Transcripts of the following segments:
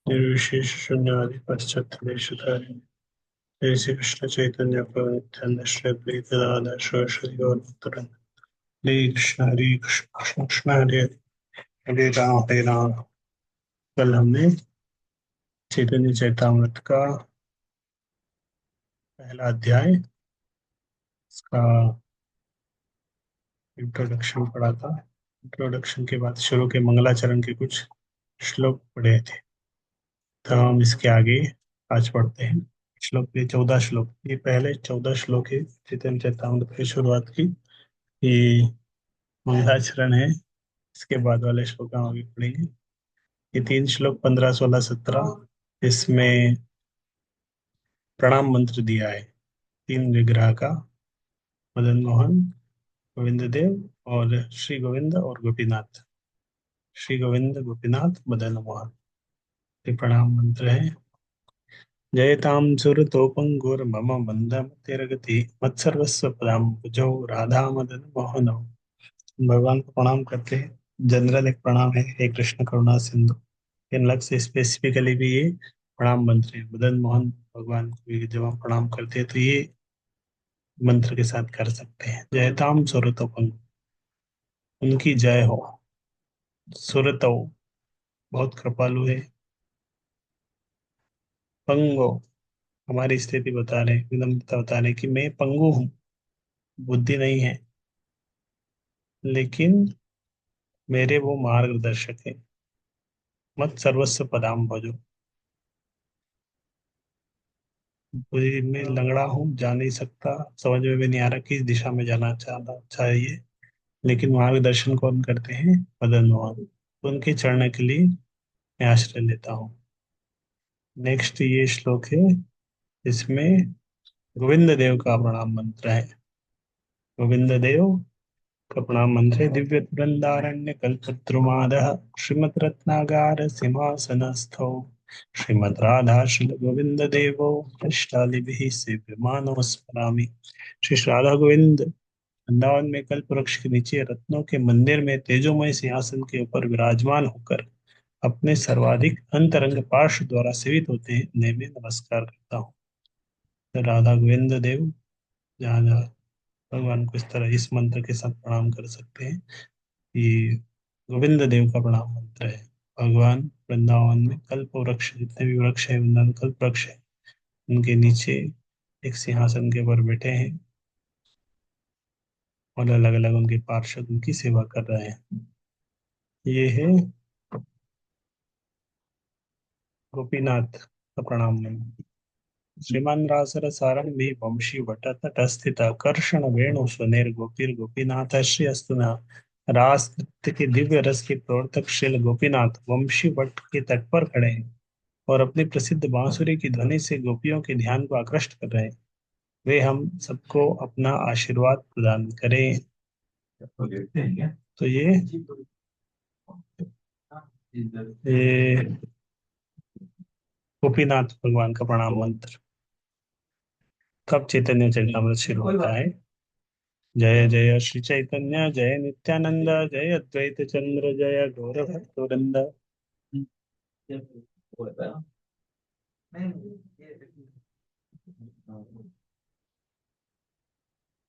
निर्विशेष शून्यवादी पाश्चात्य देशधारी जय श्री कृष्ण चैतन्य प्रभु नित्यानंद श्री अद्वैत गदाधर शिवासादि गौरभक्तवृंद। हरे कृष्ण कृष्ण कृष्ण हरे हरे, हरे राम हरे राम। कल हमने चैतन्य चैतामृत का पहला अध्याय, इसका इंट्रोडक्शन पढ़ा था। इंट्रोडक्शन के बाद शुरू के मंगलाचरण के कुछ श्लोक पढ़े थे। तो हम इसके आगे आज पढ़ते हैं। श्लोक, ये 14 श्लोक, ये पहले 14 श्लोक है चैतन्य चैतामृत की शुरुआत की। ये मंगलाचरण है, इसके बाद वाले श्लोक हम आगे पढ़ेंगे। ये 3 श्लोक 15, 16, 17, इसमें प्रणाम मंत्र दिया है तीन विग्रह का, मदन मोहन, गोविंद देव और श्री गोविंद और गोपीनाथ। श्री गोविंद, गोपीनाथ, मदन मोहन, ये प्रणाम मंत्र है। जयतां सुरतोपंगुर्मम मंदमतिरगति मत्सर्वस्व पदाम्बुजौ राधा मदन मोहनौ। भगवान को प्रणाम करते हैं। जनरल एक प्रणाम है, हे कृष्ण करुणा सिंधु। इन लक्ष्य से स्पेसिफिकली भी ये प्रणाम मंत्र है। मदन मोहन भगवान को भी जब हम प्रणाम करते हैं तो ये मंत्र के साथ कर सकते हैं। जयताम सुरतोपंग, उनकी जय हो। सुरतो, बहुत कृपालु है। पंगो, हमारी स्थिति बता रहे, विनम्रता बता रहे कि मैं पंगु हूँ, बुद्धि नहीं है, लेकिन मेरे वो मार्गदर्शक है। मत सर्वस्व पदाम भजो, मैं लंगड़ा हूँ, जा नहीं सकता, समझ में भी नहीं आ रहा किस दिशा में जाना चाहता चाहिए, लेकिन मार्गदर्शन कौन करते हैं? मदन मोहन। उनके चरण के लिए मैं आश्रय लेता हूँ। नेक्स्ट ये श्लोक है, इसमें गोविंद देव का प्रणाम मंत्र है। गोविंद देव का प्रणाम मंत्र है। दिव्य वृंदारण्य कल्पद्रुमादः श्रीमद् रत्नागार सिंहासनस्थौ श्रीमद् राधा श्री गोविंद देवो अष्टालिभिः सेव्यमानो स्मरामि। श्री राधा गोविंद वृंदावन में कल्प वृक्ष के नीचे रत्नों के मंदिर में तेजोमय सिंहासन के ऊपर विराजमान होकर अपने सर्वाधिक अंतरंग पार्श्व द्वारा सेवित होते हैं, उन्हें मैं नमस्कार करता हूँ। तो राधा गोविंद देव, जहाँ जहाँ भगवान को इस तरह इस मंत्र के साथ प्रणाम कर सकते हैं। ये गोविंद देव का प्रणाम मंत्र है। भगवान वृंदावन में कल्प वृक्ष, जितने भी वृक्ष है वृंदावन कल्प वृक्ष है, उनके नीचे एक सिंहासन के ऊपर बैठे हैं और अलग अलग उनके पार्षद उनकी सेवा कर रहे हैं। ये है गोपीनाथ का प्रणाम मंत्र। श्रीमान रासर सारंगी वंशी वट तटस्थित कर्षण वेणु सुनेर गोपीर गोपीनाथ श्री अस्तुना। रास नृत्य के दिव्य रस के प्रवर्तक श्री गोपीनाथ वंशी वट के तट पर खड़े हैं और अपनी प्रसिद्ध बांसुरी की ध्वनि से गोपियों के ध्यान को आकृष्ट कर रहे हैं। वे हम सबको अपना आशीर्वाद प्रदान करें। तो ये गोपीनाथ भगवान का प्रणाम मंत्र। कब चैतन्य चरितमृत शुरू होता है? जय जय श्री चैतन्य जय नित्यानंद जय अद्वैत चंद्र जय गौर भक्तवृंद।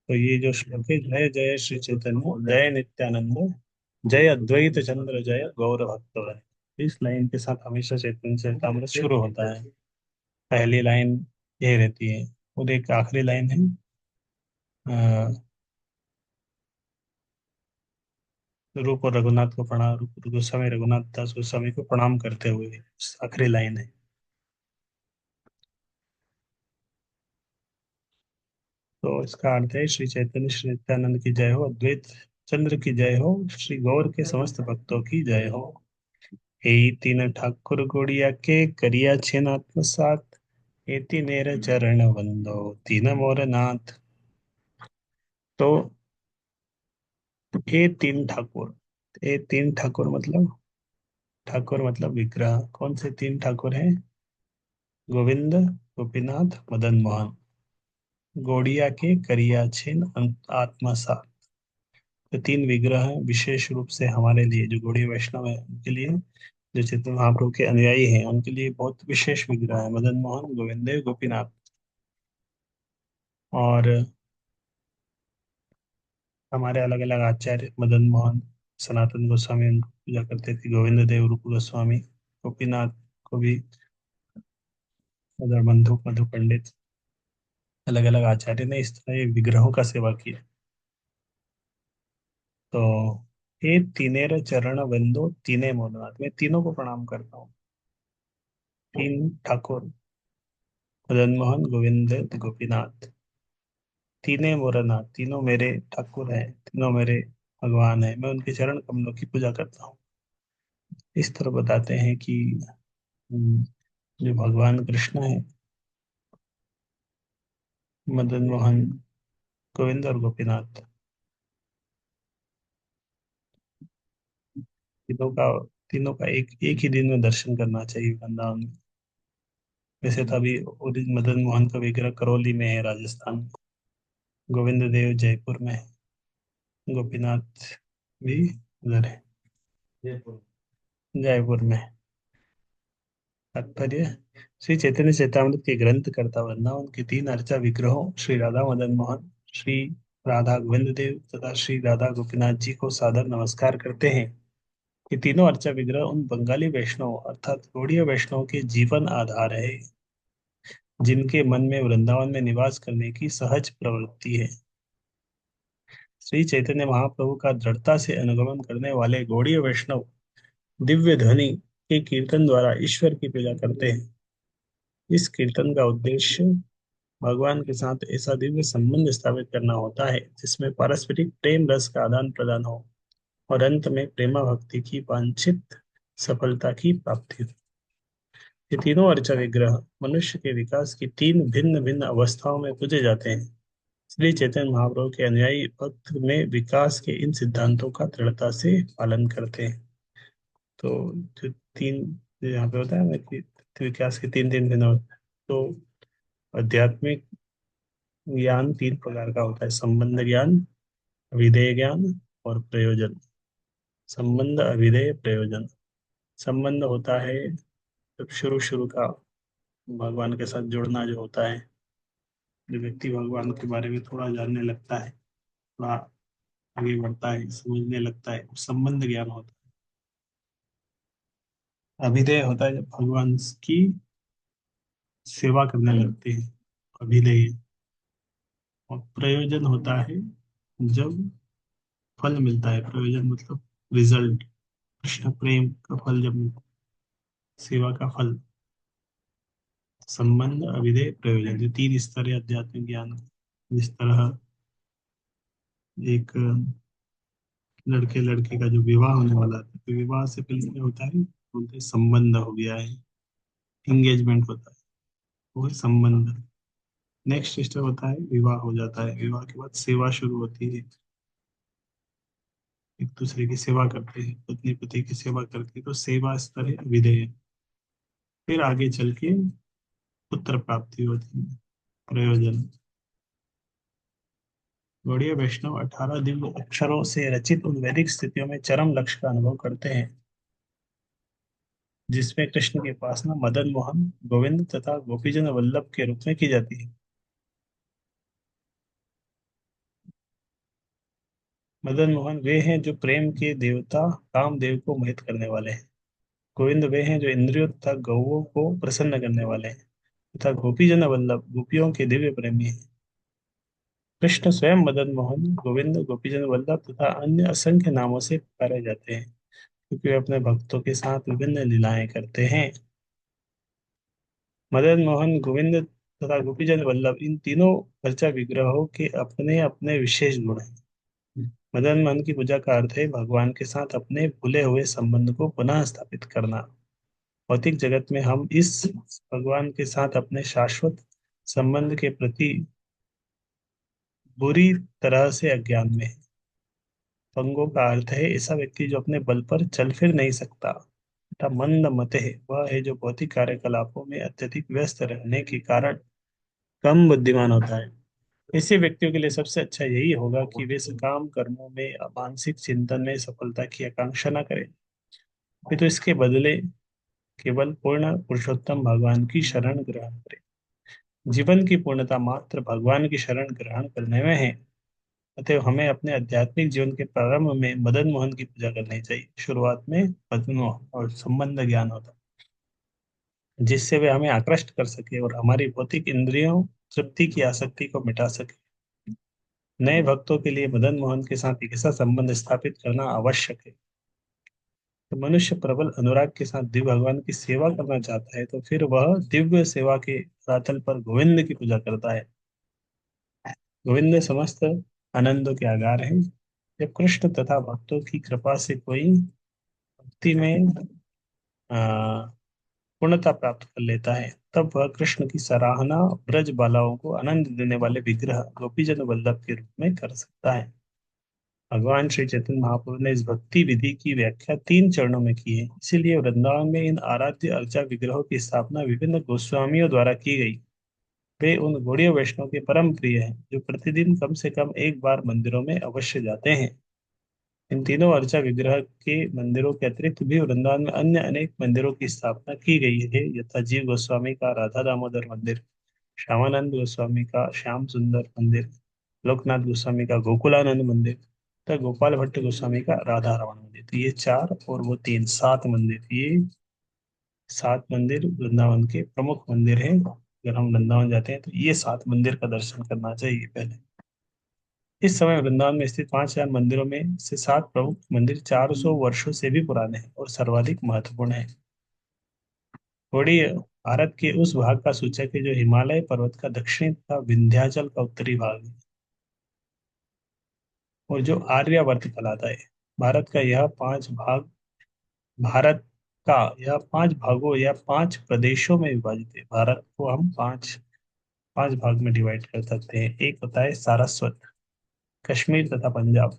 तो ये जो श्लोक है, जय जय श्री चैतन्य जय नित्यानंद जय अद्वैत चंद्र जय गौर भक्तवृंद, इस लाइन के साथ हमेशा चैतन्य चरितमृत शुरू होता है। पहली लाइन ये रहती है और एक आखिरी लाइन है, रूप और रघुनाथ को प्रणाम, रूप गोस्वामी रघुनाथ दास गोस्वामी को प्रणाम करते हुए आखिरी लाइन है। तो इसका अर्थ है, श्री चैतन्य श्री नित्यानंद की जय हो, अद्वैत चंद्र की जय हो, श्री गौर के समस्त भक्तों की जय हो। हे तीन ठाकुर गोड़िया के करिया छिन आत्मसात, हे तीनेर चरण वंदो तीन मोर नाथ। तो ये तीन ठाकुर, ये तीन ठाकुर मतलब, ठाकुर मतलब विग्रह। कौन से तीन ठाकुर हैं? गोविंद, गोपीनाथ, मदन मोहन। गौड़िया के करिया छिन आत्मसात, तो तीन विग्रह हैं विशेष रूप से हमारे लिए, जो गौड़ीय वैष्णव है उनके लिए जो चैतन्य महाप्रभु के अनुयायी हैं उनके लिए बहुत विशेष विग्रह है, मदन मोहन, गोविंद देव, गोपीनाथ। और हमारे अलग अलग आचार्य, मदन मोहन सनातन गोस्वामी उनको पूजा करते थे, गोविंद देव रूप गोस्वामी, गोपीनाथ को भी उधर बंधु मधु पंडित, अलग अलग आचार्य ने इस तरह ये विग्रहों का सेवा किया। तो ये तीनेर चरण वंदो तीने मोदनाथ, मैं तीनों को प्रणाम करता हूँ। तीन ठाकुर, मदन मोहन, गोविंद, गोपीनाथ, तीने मोरनाथ, तीनों मेरे ठाकुर हैं, तीनों मेरे भगवान हैं, मैं उनके चरण कमलों की पूजा करता हूँ। इस तरह बताते हैं कि हम्म, जो भगवान कृष्ण है, मदन मोहन, गोविंद और गोपीनाथ, तीनों का तीनों का एक एक ही दिन में दर्शन करना चाहिए वृंदावन में। वैसे तो अभी मदन मोहन का विग्रह करौली में है, राजस्थान में। गोविंद देव जयपुर में है। गोपीनाथ भी उधर है, जयपुर में। तात्पर्य, श्री चैतन्य चैतामृत के ग्रंथ कर्ता वृंदावन के तीन अर्चा विग्रहों श्री राधा मदन मोहन, श्री राधा गोविंद देव तथा श्री राधा गोपीनाथ जी को सादर नमस्कार करते हैं। ये तीनों अर्चा विग्रह उन बंगाली वैष्णव अर्थात गौड़ीय वैष्णव के जीवन आधार है, जिनके मन में वृंदावन में निवास करने की सहज प्रवृत्ति है। श्री चैतन्य महाप्रभु का दृढ़ता से अनुगमन करने वाले गौड़ीय वैष्णव दिव्य ध्वनि के कीर्तन द्वारा ईश्वर की पूजा करते हैं। इस कीर्तन का उद्देश्य भगवान के साथ ऐसा दिव्य संबंध स्थापित करना होता है जिसमें पारस्परिक प्रेम रस का आदान प्रदान हो और अंत में प्रेमा भक्ति की वांछित सफलता की प्राप्ति हो। ये तीनों अर्चा विग्रह मनुष्य के विकास की तीन भिन्न भिन्न अवस्थाओं में पूजे जाते हैं। श्री चैतन्य महाप्रभु के अनुयायी भक्त में विकास के इन सिद्धांतों का दृढ़ता से पालन करते हैं। तो जो तीन, जो यहाँ पे होता है ना कि विकास के तीन तीन भिन्न अवस्था, तो आध्यात्मिक ज्ञान तीन प्रकार का होता है: संबंध ज्ञान, विधेय ज्ञान और प्रयोजन। संबंध, अविधेय, प्रयोजन। संबंध होता है जब शुरू शुरू का भगवान के साथ जुड़ना जो होता है, जो व्यक्ति भगवान के बारे में थोड़ा जानने लगता है, थोड़ा आगे बढ़ता है, समझने लगता है, वो संबंध ज्ञान होता है। अभिधेय होता है जब भगवान की सेवा करने लगते हैं, अभिधेय। और प्रयोजन होता है जब फल मिलता है, प्रयोजन मतलब रिजल्ट, कृष्ण प्रेम का फल जब मिलता है, सेवा का फल। संबंध, अभिधेय, प्रयोजन, ये तीन स्तर है आध्यात्मिक ज्ञान के। जिस तरह एक लड़के लड़के का जो विवाह होने वाला था, तो विवाह से पहले क्या होता है, बोलते हैं संबंध हो गया है, इंगेजमेंट होता है, वो है संबंध। नेक्स्ट स्टेप होता है विवाह हो जाता है, विवाह के बाद सेवा शुरू होती है, एक दूसरे की सेवा करते हैं, पत्नी पति की सेवा करती है, तो सेवा स्तर है, विधेय। फिर आगे चल के पुत्र प्राप्ति होती है, प्रयोजन। गौड़ीय वैष्णव 18 दिव्य अक्षरों से रचित उन वैदिक स्थितियों में चरम लक्ष्य का अनुभव करते हैं, जिसमें कृष्ण की उपासना मदन मोहन, गोविंद तथा गोपीजन वल्लभ के रूप में की जाती है। मदन मोहन वे हैं जो प्रेम के देवता कामदेव को मोहित करने वाले हैं। गोविंद वे हैं जो इंद्रियों तथा गौओं को प्रसन्न करने वाले हैं, तथा गोपीजन वल्लभ गोपियों के दिव्य प्रेमी हैं। कृष्ण स्वयं मदन मोहन, गोविंद, गोपीजन वल्लभ तथा अन्य असंख्य नामों से पुकारे जाते हैं, क्योंकि वे अपने भक्तों के साथ विभिन्न लीलाएं करते हैं। मदन मोहन, गोविंद तथा गोपीचंद वल्लभ, इन तीनों अर्चा विग्रहों के अपने अपने विशेष गुण हैं। मदन मोहन की पूजा का अर्थ है भगवान के साथ अपने भूले हुए संबंध को पुनः स्थापित करना। भौतिक जगत में हम इस भगवान के साथ अपने शाश्वत संबंध के प्रति बुरी तरह से अज्ञान में है। पंगों का अर्थ है ऐसा व्यक्ति जो अपने बल पर चल फिर नहीं सकता, तथा मंद मत है वह है जो भौतिक कार्यकलापों में अत्यधिक व्यस्त रहने के कारण कम बुद्धिमान होता है। ऐसे व्यक्तियों के लिए सबसे अच्छा यही होगा कि वे सकाम कर्मों में मानसिक चिंतन में सफलता की आकांक्षा न करें। वे तो इसके बदले केवल पूर्ण पुरुषोत्तम भगवान की शरण ग्रहण करें। जीवन की पूर्णता मात्र भगवान की शरण ग्रहण करने में है। अतः हमें अपने आध्यात्मिक जीवन के प्रारंभ में मदन मोहन की पूजा करनी चाहिए। शुरुआत में मदन मोहन और संबंध ज्ञान होता है, जिससे वे हमें आकृष्ट कर सके और हमारी भौतिक इंद्रियों तृप्ति की आसक्ति को मिटा सके। नए भक्तों के लिए मदन मोहन के साथ एक ऐसा संबंध स्थापित करना आवश्यक है। तो मनुष्य प्रबल अनुराग के साथ दिव्य भगवान की सेवा करना चाहता है, तो फिर वह दिव्य सेवा के रातल पर गोविंद की पूजा करता है। गोविंद समस्त आनंदों के आधार हैं। जब कृष्ण तथा भक्तों की कृपा से कोई भक्ति में आ, पूर्णता प्राप्त कर लेता है, तब वह कृष्ण की सराहना ब्रज बालाओं को आनंद देने वाले विग्रह गोपीजन वल्लभ के रूप में कर सकता है। भगवान श्री चैतन्य महाप्रभु ने इस भक्ति विधि की व्याख्या 3 चरणों में की है। इसीलिए वृंदावन में इन आराध्य अर्चा विग्रहों की स्थापना विभिन्न गोस्वामियों द्वारा की गई। वे उन गौड़ीय वैष्णव के परम प्रिय हैं, जो प्रतिदिन कम से कम एक बार मंदिरों में अवश्य जाते हैं। इन तीनों अर्चा विग्रह के मंदिरों के अतिरिक्त भी वृंदावन में अन्य अनेक मंदिरों की स्थापना की गई है, यथा जीव गोस्वामी का राधा दामोदर मंदिर, श्यामानंद गोस्वामी का श्याम सुंदर मंदिर, लोकनाथ गोस्वामी का गोकुलानंद मंदिर, तथा गोपाल भट्ट गोस्वामी का राधा रमण मंदिर। तो ये 4 और वो 3, 7 मंदिर, ये 7 मंदिर वृंदावन के प्रमुख मंदिर हैं। अगर हम वृंदावन जाते हैं तो ये 7 मंदिर का दर्शन करना चाहिए पहले। इस समय वृंदावन में स्थित 5,000 मंदिरों में से 7 प्रमुख मंदिर 400 वर्षों से भी पुराने हैं और सर्वाधिक महत्वपूर्ण है। घोड़ी भारत के उस भाग का सूचक है जो हिमालय पर्वत का दक्षिणी तथा विंध्याचल का उत्तरी भाग है, और जो आर्यावर्त कहलाता है। भारत का यह पांच भाग भारत का यह 5 भागों या 5 प्रदेशों में विभाजित है। भारत को हम पांच पांच भाग में डिवाइड कर सकते हैं। एक होता है सारस्वत, कश्मीर तथा पंजाब।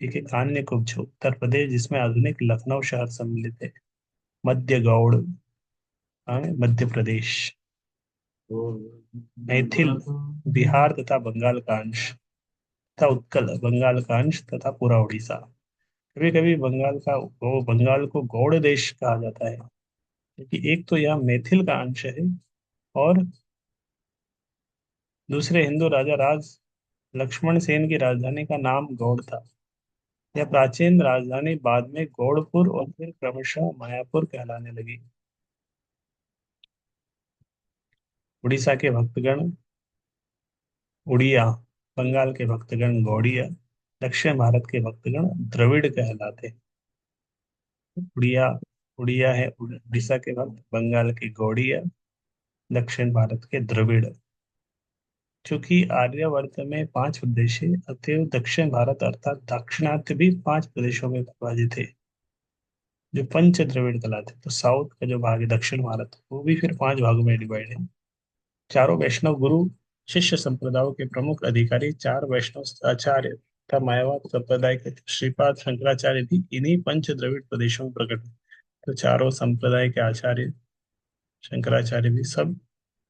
एक है कान्य कुब्ज, उत्तर प्रदेश, जिसमें आधुनिक लखनऊ शहर सम्मिलित है। मध्य गौड़, मध्य प्रदेश। मैथिल, बिहार तथा बंगाल का अंश, तथा उत्कल, बंगाल का अंश तथा पूरा उड़ीसा। कभी कभी बंगाल को गौड़ देश कहा जाता है, क्योंकि एक तो यह मैथिल का अंश है, और दूसरे हिंदू राजा राज लक्ष्मण सेन की राजधानी का नाम गौड़ था। यह प्राचीन राजधानी बाद में गौड़पुर और फिर क्रमशः मायापुर कहलाने लगी। उड़ीसा के भक्तगण उड़िया, बंगाल के भक्तगण गौड़िया, दक्षिण भारत के भक्तगण द्रविड़ कहलाते हैं। उड़िया उड़िया है उड़ीसा के भक्त, बंगाल के गौड़िया, दक्षिण भारत के द्रविड़। चूंकि आर्यावर्त में 5 प्रदेश है, अतएव दक्षिण भारत अर्थात दाक्षिणात्य भी 5 प्रदेशों में विभाजित है, जो पंच द्रविड़ कहलाते हैं। तो साउथ का जो भाग है, दक्षिण भारत, वो भी फिर 5 भागों में डिवाइड है। चारों वैष्णव गुरु शिष्य संप्रदायों के प्रमुख अधिकारी 4 वैष्णव आचार्य तथा मायावाद संप्रदाय के श्रीपाद शंकराचार्य भी इन्हीं पंच द्रविड़ प्रदेशों में प्रकट हुए। तो चारों संप्रदाय के आचार्य शंकराचार्य भी सब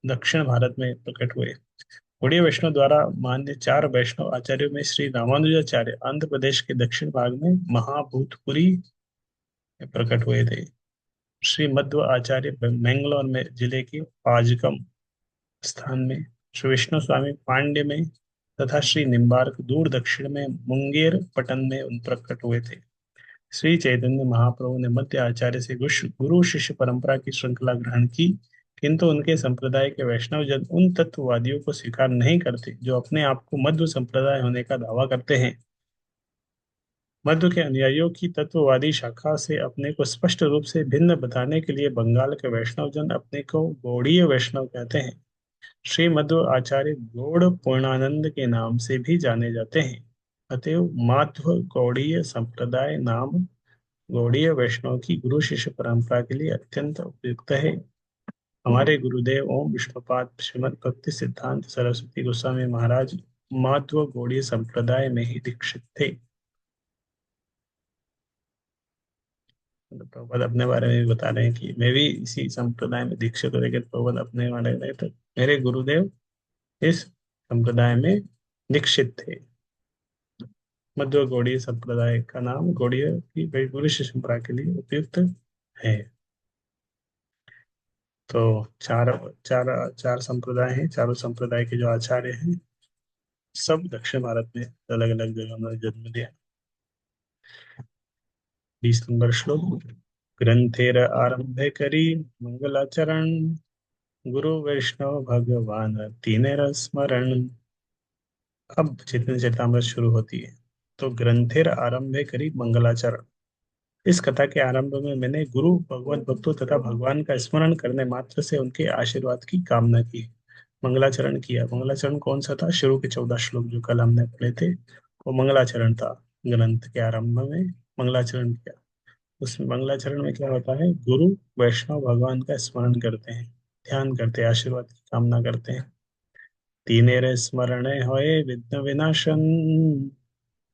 दक्षिण भारत में प्रकट हुए। गौड़ीय वैष्णव द्वारा मान्य 4 वैष्णव आचार्यों में श्री रामानुजाचार्य आंध्र प्रदेश के दक्षिण भाग में महाभूतपुरी में प्रकट हुए थे। श्री मध्व आचार्य मैंगलोर में जिले के पाजकम स्थान में, श्री विष्णु स्वामी पांड्य में, तथा श्री निम्बार्क दूर दक्षिण में मुंगेर पटन में उन प्रकट हुए थे। श्री चैतन्य महाप्रभु ने मध्य आचार्य से गुरु शिष्य परंपरा की श्रृंखला ग्रहण की, किंतु उनके संप्रदाय के वैष्णव जन उन तत्ववादियों को स्वीकार नहीं करते जो अपने आप को मध्व संप्रदाय होने का दावा करते हैं। मध्व के अनुयायियों की तत्ववादी शाखा से अपने को स्पष्ट रूप से भिन्न बताने के लिए बंगाल के वैष्णव जन अपने को गौड़ीय वैष्णव कहते हैं। श्री मध्व आचार्य गौड़ पूर्णानंद के नाम से भी जाने जाते हैं। अतएव माध्व गौड़ीय संप्रदाय नाम गौड़ीय वैष्णव की गुरु शिष्य परंपरा के लिए अत्यंत उपयुक्त है। हमारे गुरुदेव ओम विष्णुपाद श्रीमद भक्ति सिद्धांत सरस्वती गोस्वामी महाराज माध्व गौड़ीय संप्रदाय में ही दीक्षित थे। तो प्रभुपाद अपने बारे में भी बता रहे हैं कि मैं भी इसी संप्रदाय में दीक्षित हूँ, लेकिन प्रभुपाद अपने बारे में तो मेरे गुरुदेव इस संप्रदाय में दीक्षित थे। मध्व गौड़ीय संप्रदाय का नाम गौड़ीय की वैपुरुष परंपरा के लिए उपयुक्त है। तो चार चार चार संप्रदाय हैं, चारों संप्रदाय के जो आचार्य हैं सब दक्षिण भारत में अलग अलग जगह उन्होंने जन्म लिया। 20 नंबर श्लोक। ग्रंथेर आरंभे करी मंगलाचरण, गुरु वैष्णव भगवान तीनेर स्मरण। अब चैतन्य चरितामृत शुरू होती है। तो ग्रंथेर आरंभे करी मंगलाचरण, इस कथा के आरंभ में मैंने गुरु भगवत भक्तों तथा भगवान का स्मरण करने मात्र से उनके आशीर्वाद की कामना की, मंगलाचरण किया। मंगलाचरण कौन सा था? शुरू के 14 श्लोक जो कल हमने पढ़े थे वो मंगलाचरण था। ग्रंथ के आरंभ में मंगलाचरण किया। उसमें मंगलाचरण में क्या होता है? गुरु वैष्णव भगवान का स्मरण करते हैं, ध्यान करते हैं, आशीर्वाद की कामना करते हैं। तीनेरे स्मरणे होए विघ्न विनाशन,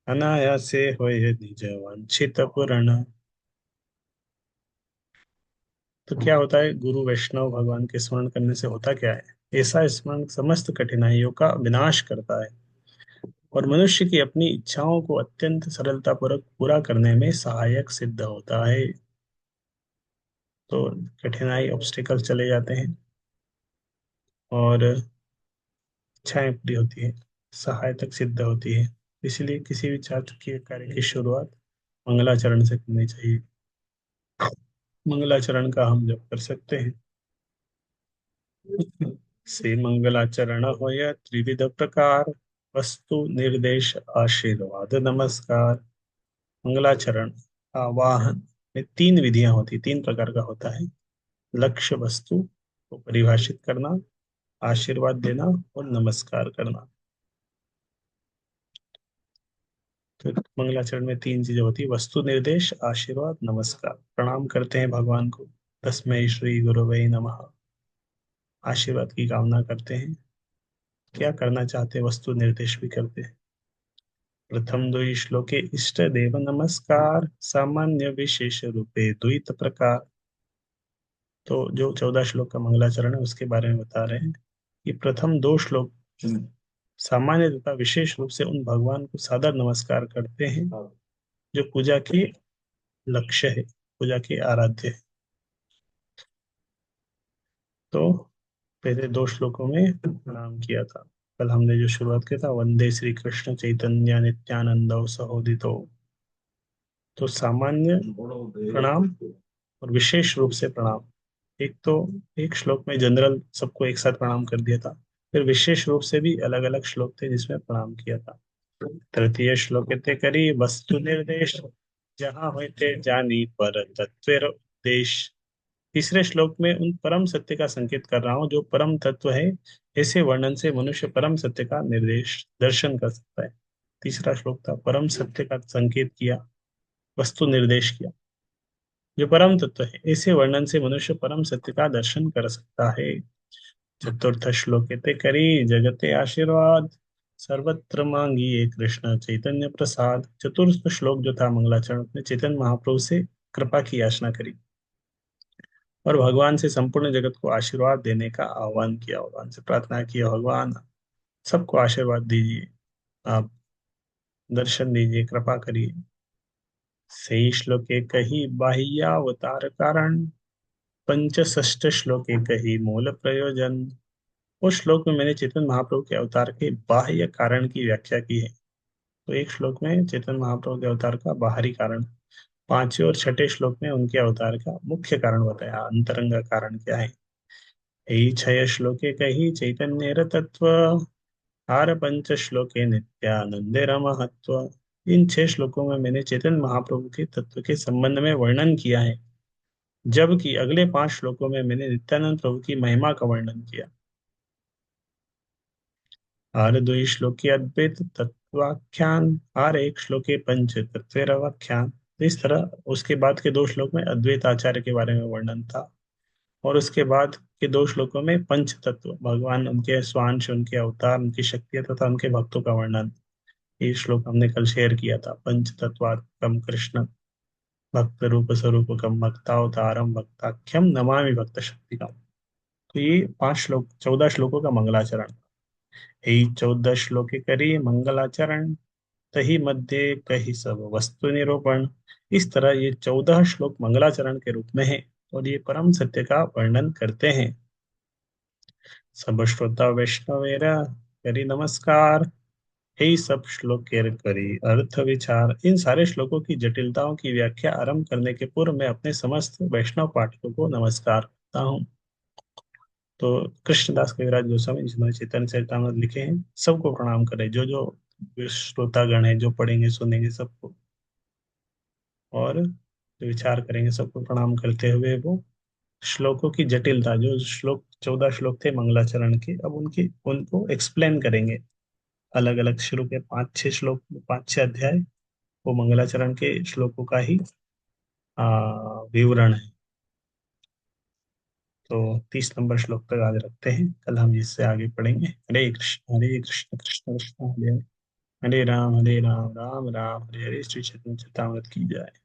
अनायासे होए निज वांछित पूर्ण। तो क्या होता है? गुरु वैष्णव भगवान के स्मरण करने से होता क्या है? ऐसा स्मरण समस्त कठिनाइयों का विनाश करता है और मनुष्य की अपनी इच्छाओं को अत्यंत सरलतापूर्वक पूरा करने में सहायक सिद्ध होता है। तो कठिनाई ऑब्स्टिकल चले जाते हैं और इच्छाएं पूरी होती है, सहायतक सिद्ध होती है। इसलिए किसी भी चातुर्य कार्य की शुरुआत मंगलाचरण से करनी चाहिए। मंगलाचरण का हम जप कर सकते हैं। से मंगलाचरण होय त्रिविध प्रकार, वस्तु निर्देश आशीर्वाद नमस्कार। मंगलाचरण आवाहन में 3 विधियां होती, 3 प्रकार का होता है। लक्ष्य वस्तु को परिभाषित करना, आशीर्वाद देना और नमस्कार करना। तो मंगलाचरण में 3 चीजें होती है: वस्तु निर्देश, आशीर्वाद, नमस्कार। प्रणाम करते हैं भगवान को, तस्मै श्री गुरुवे नमः, आशीर्वाद की कामना करते हैं, क्या करना चाहते हैं वस्तु निर्देश भी करते हैं। प्रथम 2 श्लोके इष्ट देव नमस्कार, सामान्य विशेष रूपे द्वित प्रकार। तो जो 14 श्लोक का मंगलाचरण है उसके बारे में बता रहे हैं कि प्रथम 2 श्लोक सामान्य तथा विशेष रूप से उन भगवान को सादर नमस्कार करते हैं जो पूजा के लक्ष्य है, पूजा के आराध्य है। तो पहले 2 श्लोकों में प्रणाम किया था। कल हमने जो शुरुआत किया था, वंदे श्री कृष्ण चैतन्य नित्यानंद सहोदितो। तो सामान्य प्रणाम और विशेष रूप से प्रणाम। एक तो एक श्लोक में जनरल सबको एक साथ प्रणाम कर दिया था, फिर विशेष रूप से भी अलग अलग श्लोक थे जिसमें प्रणाम किया था। तृतीय श्लोक ते करी वस्तु निर्देश, जहाँ होते जानी पर तत्व देश। तीसरे श्लोक में उन परम सत्य का संकेत कर रहा हूं जो परम तत्व है। ऐसे वर्णन से मनुष्य परम सत्य का निर्देश दर्शन कर सकता है। तीसरा श्लोक था परम सत्य का संकेत किया, वस्तु निर्देश किया। जो परम तत्व है ऐसे वर्णन से मनुष्य परम सत्य का दर्शन कर सकता है। चतुर्थ श्लोके करी जगते आशीर्वाद, सर्वत्र मांगिए कृष्ण चैतन्य प्रसाद। चतुर्थ श्लोक जो था मंगलाचरण में चैतन्य महाप्रभु से कृपा की याचना करी और भगवान से संपूर्ण जगत को आशीर्वाद देने का आह्वान किया, भगवान से प्रार्थना किया, भगवान सबको आशीर्वाद दीजिए, आप दर्शन दीजिए, कृपा करिए। सही श्लोके कही बाह्यावतार कारण, पंचष्ठ श्लोके कही मूल प्रयोजन। उस श्लोक में मैंने चेतन महाप्रभु के अवतार के बाह्य कारण की व्याख्या की है। तो एक श्लोक में चेतन महाप्रभु के अवतार का बाहरी कारण, 5वें और 6ठे श्लोक में उनके अवतार का मुख्य कारण बताया, अंतरंग कारण क्या है। यही 6 श्लोके कही चैतन्य तत्व, हार पंच श्लोके नित्यानंदे महत्व। इन 6 श्लोकों में मैंने चेतन महाप्रभु के तत्व के संबंध में वर्णन किया है, जबकि अगले 5 श्लोकों में मैंने नित्यानंद प्रभु की महिमा का वर्णन किया। हर 2 श्लोके अद्वैत तत्वाख्यान, हर एक श्लोके पंच तत्वव्याख्यान। इस तरह उसके बाद के 2 श्लोक में अद्वैत आचार्य के बारे में वर्णन था और उसके बाद के 2 श्लोकों में पंच तत्व, भगवान, उनके स्वांश, उनके अवतार, उनकी शक्तियां तथा उनके भक्तों का वर्णन। ये श्लोक हमने कल शेयर किया था। पंच तत्वात्मकम कृष्ण भक्त रूप स्वरूपकम भक्तावतारम भक्ताख्यम नमामि भक्त शक्तिकम। तो ये 5 श्लोक 14 श्लोकों का मंगलाचरण। यही 14 श्लोके करी मंगलाचरण, तही मध्य कही सब वस्तु निरूपण। इस तरह ये 14 श्लोक मंगलाचरण के रूप में है और ये परम सत्य का वर्णन करते हैं। सब श्रोता वैष्णवेरा करी नमस्कार। हे सब श्लोक केर करी अर्थ विचार। इन सारे श्लोकों की जटिलताओं की व्याख्या आरंभ करने के पूर्व मैं अपने समस्त वैष्णव पाठकों को नमस्कार करता हूँ। तो कृष्णदास कविराज गोस्वामी जिन्होंने चैतन्य चरितामृत लिखे हैं, सबको प्रणाम करें, जो जो श्रोतागण है जो पढ़ेंगे सुनेंगे सबको, और जो विचार करेंगे सबको प्रणाम करते हुए वो श्लोकों की जटिलता, जो श्लोक 14 श्लोक थे मंगलाचरण के, अब उनकी उनको एक्सप्लेन करेंगे। अलग अलग शुरू के 5-6 श्लोक, 5-6 अध्याय वो मंगलाचरण के श्लोकों का ही विवरण है। तो 30 नंबर श्लोक तक आज रखते हैं, कल हम इससे आगे पढ़ेंगे। हरे कृष्ण कृष्ण कृष्ण हरे हरे, हरे राम राम राम हरे हरे। श्री चैतन्य चरितामृत की जय।